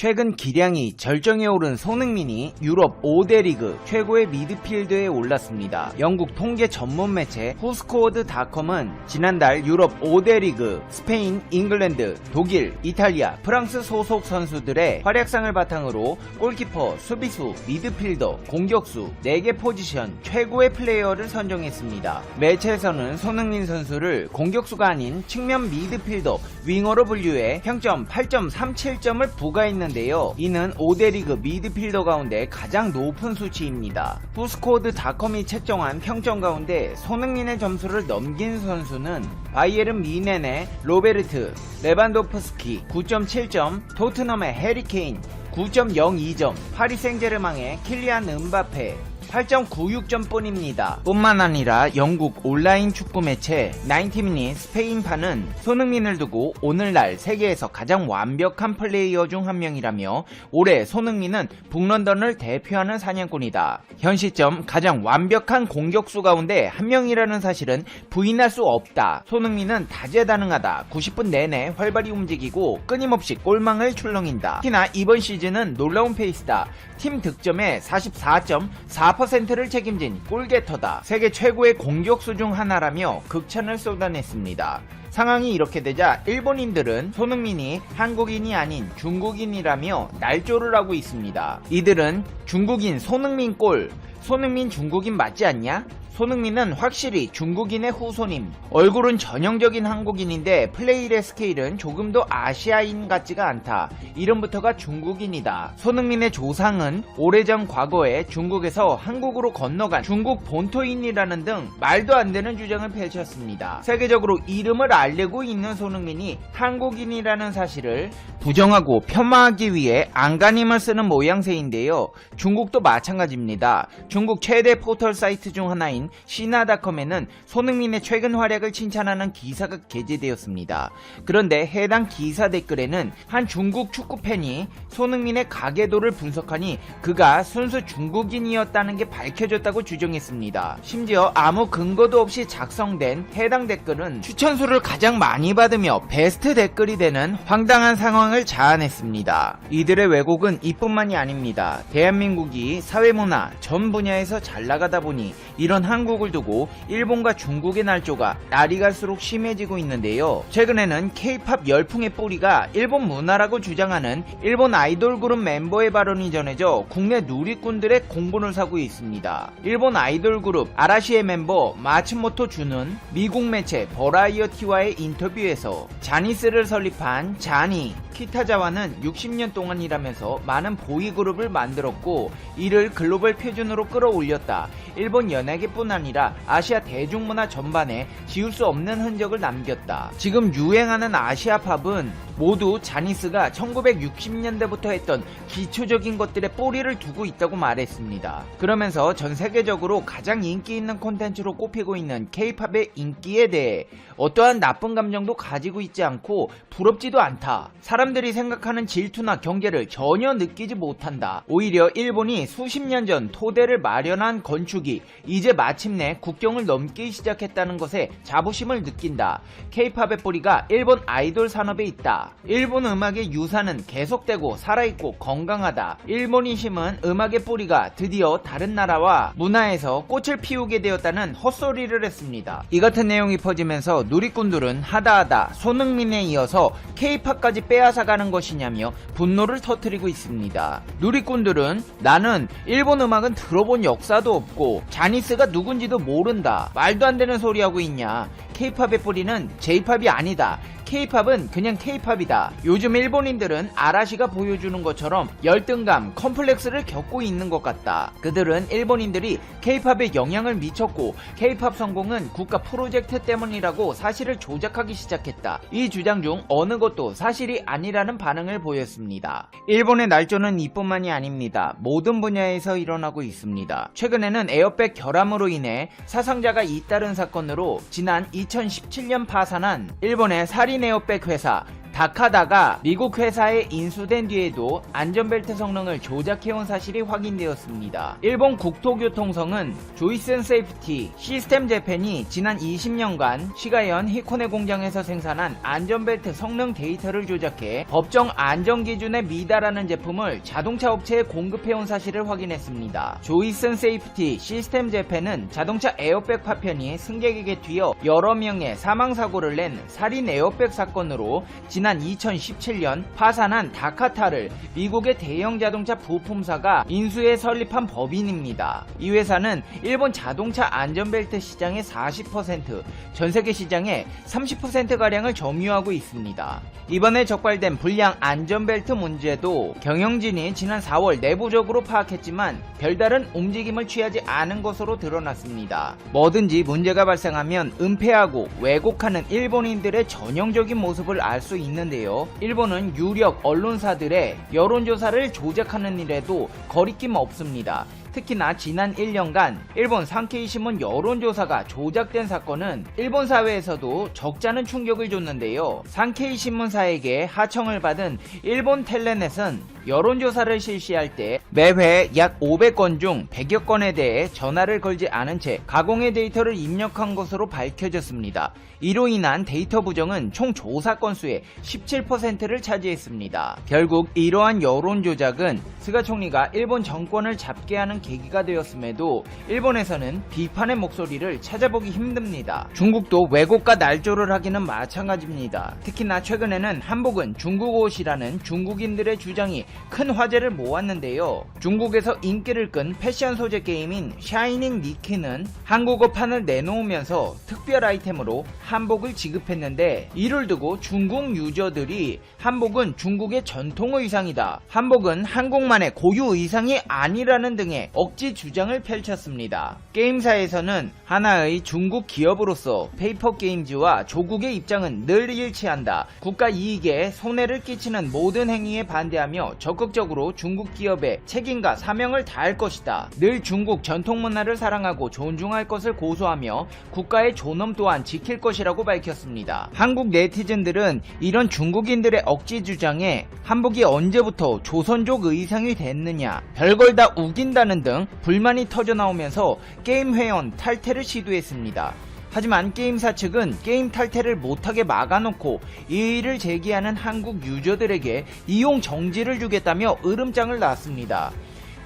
최근 기량이 절정에 오른 손흥민이 유럽 5대 리그 최고의 미드필더에 올랐습니다. 영국 통계 전문 매체 후스코어드닷컴은 지난달 유럽 5대 리그 스페인, 잉글랜드, 독일, 이탈리아, 프랑스 소속 선수들의 활약상을 바탕으로 골키퍼, 수비수, 미드필더, 공격수 4개 포지션 최고의 플레이어를 선정했습니다. 매체에서는 손흥민 선수를 공격수가 아닌 측면 미드필더, 윙어로 분류해 평점 8.37점을 부과했는데요. 이는 5대 리그 미드필더 가운데 가장 높은 수치입니다. 후스코어드닷컴이 책정한 평점 가운데 손흥민의 점수를 넘긴 선수는 바이에른 뮌헨의 로베르트 레반도프스키 9.7점, 토트넘의 해리케인 9.02점, 파리 생제르맹의 킬리안 음바페 8.96점 뿐입니다. 뿐만 아니라 영국 온라인 축구 매체 90min 스페인판은 손흥민을 두고 오늘날 세계에서 가장 완벽한 플레이어 중 한 명이라며 올해 손흥민은 북런던을 대표하는 사냥꾼이다. 현 시점 가장 완벽한 공격수 가운데 한 명이라는 사실은 부인할 수 없다. 손흥민은 다재다능하다. 90분 내내 활발히 움직이고 끊임없이 골망을 출렁인다. 특히나 이번 시즌은 놀라운 페이스다. 팀 득점의 44.4%를 책임진 골게터다. 세계 최고의 공격수 중 하나라며 극찬을 쏟아냈습니다. 상황이 이렇게 되자 일본인들은 손흥민이 한국인이 아닌 중국인이라며 날조를 하고 있습니다. 이들은 중국인 손흥민 골, 손흥민 중국인 맞지 않냐? 손흥민은 확실히 중국인의 후손임. 얼굴은 전형적인 한국인인데 플레이의 스케일은 조금 더 아시아인 같지가 않다. 이름부터가 중국인이다. 손흥민의 조상은 오래전 과거에 중국에서 한국으로 건너간 중국 본토인이라는 등 말도 안 되는 주장을 펼쳤습니다. 세계적으로 이름을 알리고 있는 손흥민이 한국인이라는 사실을 부정하고 폄하하기 위해 안간힘을 쓰는 모양새인데요. 중국도 마찬가지입니다. 중국 최대 포털 사이트 중 하나인 시나닷컴에는 손흥민의 최근 활약을 칭찬하는 기사가 게재되었습니다. 그런데 해당 기사 댓글에는 한 중국 축구팬이 손흥민의 가계도를 분석하니 그가 순수 중국인이었다는 게 밝혀졌다고 주장했습니다. 심지어 아무 근거도 없이 작성된 해당 댓글은 추천수를 가장 많이 받으며 베스트 댓글이 되는 황당한 상황을 자아냈습니다. 이들의 왜곡은 이뿐만이 아닙니다. 대한민국이 사회문화 전 분야에서 잘 나가다 보니 이런 한국을 두고 일본과 중국의 날조가 날이 갈수록 심해지고 있는데요. 최근에는 K-팝 열풍의 뿌리가 일본 문화라고 주장하는 일본 아이돌 그룹 멤버의 발언이 전해져 국내 누리꾼들의 공분을 사고 있습니다. 일본 아이돌 그룹 아라시의 멤버 마츠모토 준은 미국 매체 버라이어티와의 인터뷰에서 자니스를 설립한 자니 키타자와는 60년 동안 일하면서 많은 보이그룹을 만들었고 이를 글로벌 표준으로 끌어올렸다. 일본 연예계뿐 아니라 아시아 대중문화 전반에 지울 수 없는 흔적을 남겼다. 지금 유행하는 아시아 팝은 모두 자니스가 1960년대부터 했던 기초적인 것들의 뿌리를 두고 있다고 말했습니다. 그러면서 전 세계적으로 가장 인기 있는 콘텐츠로 꼽히고 있는 K-팝의 인기에 대해 어떠한 나쁜 감정도 가지고 있지 않고 부럽지도 않다. 사람들이 생각하는 질투나 경계를 전혀 느끼지 못한다. 오히려 일본이 수십 년 전 토대를 마련한 건축이 이제 마침내 국경을 넘기 시작했다는 것에 자부심을 느낀다. K-팝의 뿌리가 일본 아이돌 산업에 있다. 일본 음악의 유산은 계속되고 살아있고 건강하다. 일본이 심은 음악의 뿌리가 드디어 다른 나라와 문화에서 꽃을 피우게 되었다는 헛소리를 했습니다. 이 같은 내용이 퍼지면서 누리꾼들은 하다하다 손흥민에 이어서 K-팝까지 빼앗아가는 것이냐며 분노를 터뜨리고 있습니다. 누리꾼들은 나는 일본 음악은 들어본 역사도 없고 자니스가 누군지도 모른다. 말도 안 되는 소리 하고 있냐. K-팝의 뿌리는 J-팝이 아니다. K-팝은 그냥 K-팝이다. 요즘 일본인들은 아라시가 보여주는 것처럼 열등감, 컴플렉스를 겪고 있는 것 같다. 그들은 일본인들이 K-팝에 영향을 미쳤고 K-팝 성공은 국가 프로젝트 때문이라고 사실을 조작하기 시작했다. 이 주장 중 어느 것도 사실이 아니라는 반응을 보였습니다. 일본의 날조는 이뿐만이 아닙니다. 모든 분야에서 일어나고 있습니다. 최근에는 에어백 결함으로 인해 사상자가 잇따른 사건으로 지난 2017년 파산한 일본의 살인 에어백 회사 다카다가 미국 회사에 인수된 뒤에도 안전벨트 성능을 조작해온 사실이 확인되었습니다. 일본 국토교통성은 조이슨 세이프티 시스템 재팬이 지난 20년간 시가현 히코네 공장에서 생산한 안전벨트 성능 데이터를 조작해 법정 안전기준에 미달하는 제품을 자동차 업체에 공급해온 사실을 확인했습니다. 조이슨 세이프티 시스템 재팬은 자동차 에어백 파편이 승객에게 튀어 여러 명의 사망사고를 낸 살인 에어백 사건으로 지난 2017년 파산한 다카타를 미국의 대형 자동차 부품사가 인수해 설립한 법인입니다. 이 회사는 일본 자동차 안전벨트 시장의 40%, 전세계 시장의 30%가량을 점유하고 있습니다. 이번에 적발된 불량 안전벨트 문제도 경영진이 지난 4월 내부적으로 파악했지만 별다른 움직임을 취하지 않은 것으로 드러났습니다. 뭐든지 문제가 발생하면 은폐하고 왜곡하는 일본인들의 전형적인 모습을 알 수 있는데요. 일본은 유력 언론사들의 여론조사를 조작하는 일에도 거리낌 없습니다. 특히나 지난 1년간 일본 산케이 신문 여론조사가 조작된 사건은 일본 사회에서도 적잖은 충격을 줬는데요. 산케이 신문사에게 하청을 받은 일본 텔레넷은 여론조사를 실시할 때 매회 약 500건 중 100여 건에 대해 전화를 걸지 않은 채 가공의 데이터를 입력한 것으로 밝혀졌습니다. 이로 인한 데이터 부정은 총 조사 건수의 17%를 차지했습니다. 결국 이러한 여론조작은 스가 총리가 일본 정권을 잡게 하는 계기가 되었음에도 일본에서는 비판의 목소리를 찾아보기 힘듭니다. 중국도 왜곡과 날조를 하기는 마찬가지입니다. 특히나 최근에는 한복은 중국 옷이라는 중국인들의 주장이 큰 화제를 모았는데요. 중국에서 인기를 끈 패션 소재 게임인 샤이닝 니키는 한국어판을 내놓으면서 특별 아이템으로 한복을 지급했는데, 이를 두고 중국 유저들이 한복은 중국의 전통 의상이다, 한복은 한국만의 고유 의상이 아니라는 등의 억지 주장을 펼쳤습니다. 게임사에서는 하나의 중국 기업으로서 페이퍼게임즈와 조국의 입장은 늘 일치한다, 국가 이익에 손해를 끼치는 모든 행위에 반대하며 적극적으로 중국 기업의 책임과 사명을 다할 것이다, 늘 중국 전통 문화를 사랑하고 존중할 것을 고소하며 국가의 존엄 또한 지킬 것이라고 밝혔습니다. 한국 네티즌들은 이런 중국인들의 억지 주장에 한복이 언제부터 조선족 의상이 됐느냐, 별걸 다 우긴다는 등 불만이 터져나오면서 게임 회원 탈퇴를 시도했습니다. 하지만 게임사 측은 게임 탈퇴를 못하게 막아놓고 이의를 제기하는 한국 유저들에게 이용 정지를 주겠다며 으름장을 놨습니다.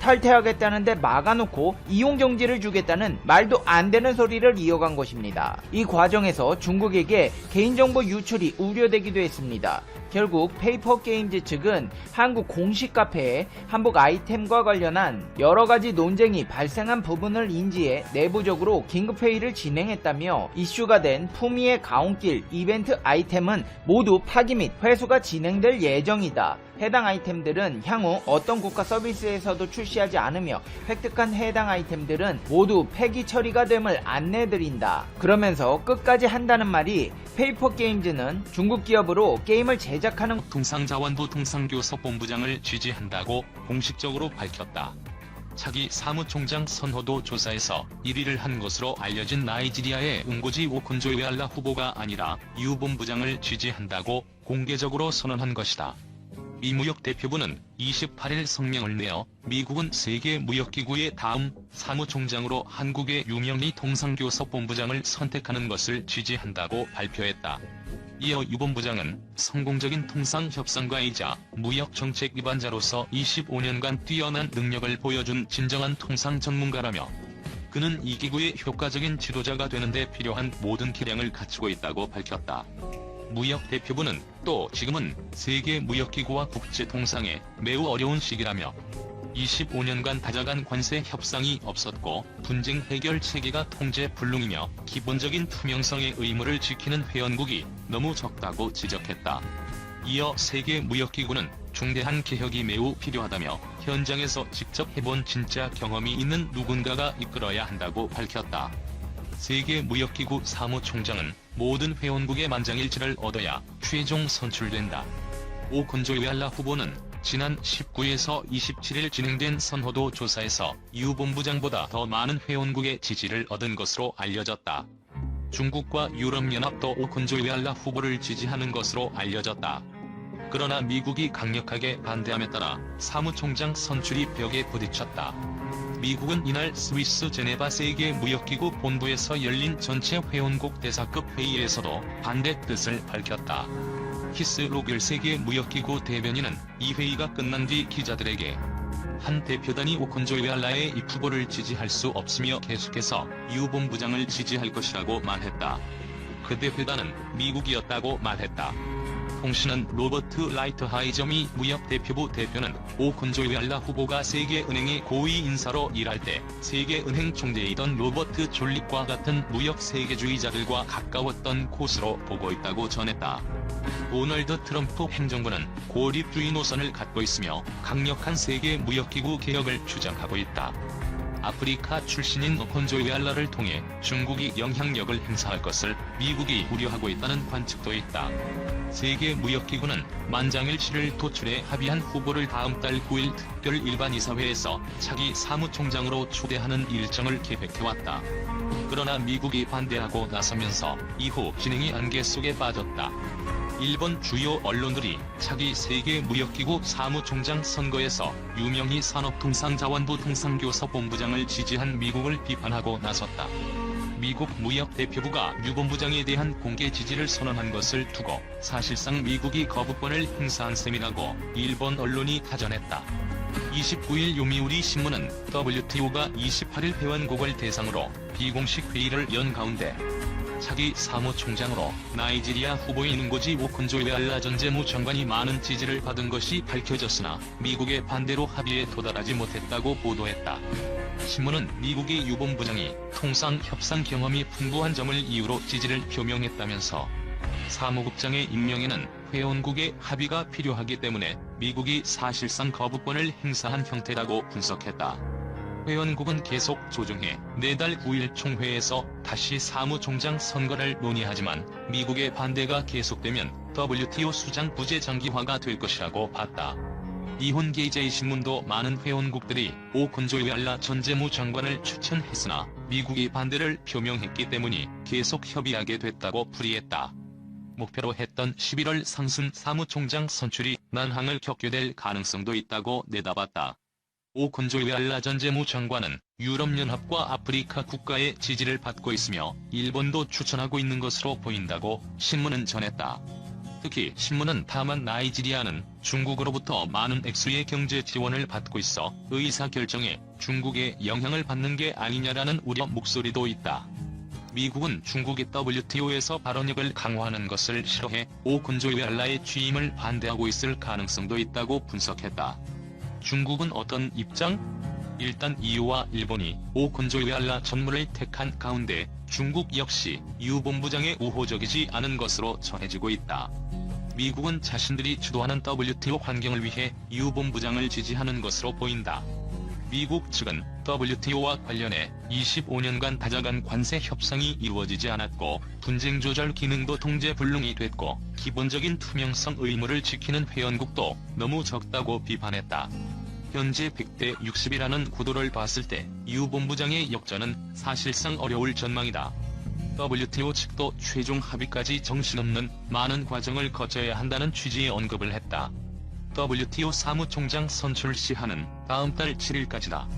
탈퇴하겠다는데 막아놓고 이용 정지를 주겠다는 말도 안 되는 소리를 이어간 것입니다. 이 과정에서 중국에게 개인정보 유출이 우려되기도 했습니다. 결국 페이퍼게임즈 측은 한국 공식 카페에 한복 아이템과 관련한 여러가지 논쟁이 발생한 부분을 인지해 내부적으로 긴급회의를 진행했다며 이슈가 된 푸미의 가온길 이벤트 아이템은 모두 파기 및 회수가 진행될 예정이다. 해당 아이템들은 향후 어떤 국가 서비스에서도 출시하지 않으며 획득한 해당 아이템들은 모두 폐기 처리가 됨을 안내드린다. 그러면서 끝까지 한다는 말이 페이퍼게임즈는 중국 기업으로 게임을 제작하는 통상자원부 통상교섭본부장을 지지한다고 공식적으로 밝혔다. 차기 사무총장 선호도 조사에서 1위를 한 것으로 알려진 나이지리아의 응고지 오콘조이알라 후보가 아니라 유 본부장을 지지한다고 공개적으로 선언한 것이다. 미 무역대표부는 28일 성명을 내어 미국은 세계무역기구의 다음 사무총장으로 한국의 유명희 통상교섭본부장을 선택하는 것을 지지한다고 발표했다. 이어 유 본부장은 성공적인 통상협상가이자 무역정책 위반자로서 25년간 뛰어난 능력을 보여준 진정한 통상 전문가라며, 그는 이 기구의 효과적인 지도자가 되는 데 필요한 모든 기량을 갖추고 있다고 밝혔다. 무역대표부는 또 지금은 세계무역기구와 국제통상에 매우 어려운 시기라며 25년간 다자간 관세 협상이 없었고 분쟁 해결 체계가 통제 불능이며 기본적인 투명성의 의무를 지키는 회원국이 너무 적다고 지적했다. 이어 세계무역기구는 중대한 개혁이 매우 필요하다며 현장에서 직접 해본 진짜 경험이 있는 누군가가 이끌어야 한다고 밝혔다. 세계무역기구 사무총장은 모든 회원국의 만장일치를 얻어야 최종 선출된다. 오콘조이알라 후보는 지난 19에서 27일 진행된 선호도 조사에서 유 본부장보다 더 많은 회원국의 지지를 얻은 것으로 알려졌다. 중국과 유럽연합도 오콘조이알라 후보를 지지하는 것으로 알려졌다. 그러나 미국이 강력하게 반대함에 따라 사무총장 선출이 벽에 부딪혔다. 미국은 이날 스위스 제네바 세계무역기구 본부에서 열린 전체 회원국 대사급 회의에서도 반대 뜻을 밝혔다. 키스 로겔 세계무역기구 대변인은 이 회의가 끝난 뒤 기자들에게 한 대표단이 오콘조이알라의 이 후보를 지지할 수 없으며 계속해서 유 본부장을 지지할 것이라고 말했다. 그 대표단은 미국이었다고 말했다. 통신은 로버트 라이트하이저 미 무역대표부 대표는 오콘조이알라 후보가 세계은행의 고위 인사로 일할 때 세계은행 총재이던 로버트 졸립과 같은 무역 세계주의자들과 가까웠던 코스로 보고 있다고 전했다. 도널드 트럼프 행정부는 고립주의 노선을 갖고 있으며 강력한 세계 무역기구 개혁을 주장하고 있다. 아프리카 출신인 오콘조이알라를 통해 중국이 영향력을 행사할 것을 미국이 우려하고 있다는 관측도 있다. 세계무역기구는 만장일치를 도출해 합의한 후보를 다음 달 9일 특별 일반이사회에서 차기 사무총장으로 초대하는 일정을 계획해왔다. 그러나 미국이 반대하고 나서면서 이후 진행이 안개 속에 빠졌다. 일본 주요 언론들이 차기 세계무역기구 사무총장 선거에서 유명희 산업통상자원부 통상교섭본부장을 지지한 미국을 비판하고 나섰다. 미국 무역대표부가 유 본부장에 대한 공개 지지를 선언한 것을 두고 사실상 미국이 거부권을 행사한 셈이라고 일본 언론이 타전했다. 29일 요미우리 신문은 WTO가 28일 회원국을 대상으로 비공식 회의를 연 가운데 차기 사무총장으로 나이지리아 후보인 응고지 오콘조이알라 전 재무장관이 많은 지지를 받은 것이 밝혀졌으나 미국의 반대로 합의에 도달하지 못했다고 보도했다. 신문은 미국의 유 본부장이 통상 협상 경험이 풍부한 점을 이유로 지지를 표명했다면서 사무국장의 임명에는 회원국의 합의가 필요하기 때문에 미국이 사실상 거부권을 행사한 형태라고 분석했다. 회원국은 계속 조정해 내달 9일 총회에서 다시 사무총장 선거를 논의하지만 미국의 반대가 계속되면 WTO 수장 부재장기화가 될 것이라고 봤다. 이혼계이제이 신문도 많은 회원국들이 오콘조이알라 전 재무장관을 추천했으나 미국이 반대를 표명했기 때문이 계속 협의하게 됐다고 풀이했다. 목표로 했던 11월 상순 사무총장 선출이 난항을 겪게 될 가능성도 있다고 내다봤다. 오콘조이알라 전 재무장관은 유럽연합과 아프리카 국가의 지지를 받고 있으며 일본도 추천하고 있는 것으로 보인다고 신문은 전했다. 특히 신문은 다만 나이지리아는 중국으로부터 많은 액수의 경제 지원을 받고 있어 의사결정에 중국의 영향을 받는 게 아니냐라는 우려 목소리도 있다. 미국은 중국이 WTO에서 발언력을 강화하는 것을 싫어해 오콘조이알라의 취임을 반대하고 있을 가능성도 있다고 분석했다. 중국은 어떤 입장? 일단 EU와 일본이 오콘조이알라 전무를 택한 가운데 중국 역시 유 본부장에 우호적이지 않은 것으로 전해지고 있다. 미국은 자신들이 주도하는 WTO 환경을 위해 유 본부장을 지지하는 것으로 보인다. 미국 측은 WTO와 관련해 25년간 다자간 관세 협상이 이루어지지 않았고 분쟁 조절 기능도 통제불능이 됐고 기본적인 투명성 의무를 지키는 회원국도 너무 적다고 비판했다. 현재 100대 60이라는 구도를 봤을 때 유 본부장의 역전은 사실상 어려울 전망이다. WTO 측도 최종 합의까지 정신없는 많은 과정을 거쳐야 한다는 취지의 언급을 했다. WTO 사무총장 선출 시한은 다음 달 7일까지다.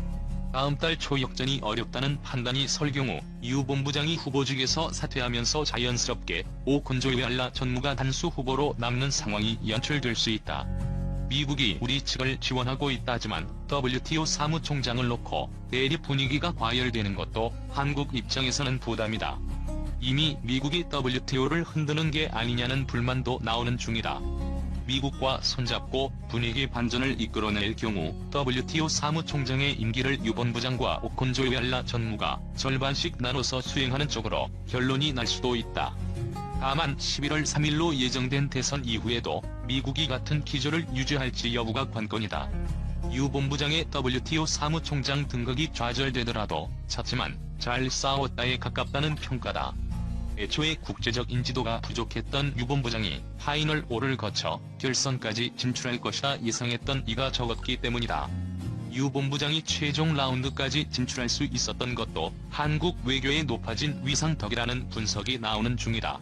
다음 달 초 역전이 어렵다는 판단이 설 경우 유 본부장이 후보직에서 사퇴하면서 자연스럽게 오콘조이알라 전무가 단수 후보로 남는 상황이 연출될 수 있다. 미국이 우리 측을 지원하고 있다지만 WTO 사무총장을 놓고 대립 분위기가 과열되는 것도 한국 입장에서는 부담이다. 이미 미국이 WTO를 흔드는 게 아니냐는 불만도 나오는 중이다. 미국과 손잡고 분위기 반전을 이끌어낼 경우 WTO 사무총장의 임기를 유 본부장과 오콘조이알라 전무가 절반씩 나눠서 수행하는 쪽으로 결론이 날 수도 있다. 다만 11월 3일로 예정된 대선 이후에도 미국이 같은 기조를 유지할지 여부가 관건이다. 유 본부장의 WTO 사무총장 등극이 좌절되더라도 작지만 잘 싸웠다에 가깝다는 평가다. 애초에 국제적 인지도가 부족했던 유 본부장이 파이널 5를 거쳐 결선까지 진출할 것이라 예상했던 이가 적었기 때문이다. 유 본부장이 최종 라운드까지 진출할 수 있었던 것도 한국 외교의 높아진 위상 덕이라는 분석이 나오는 중이다.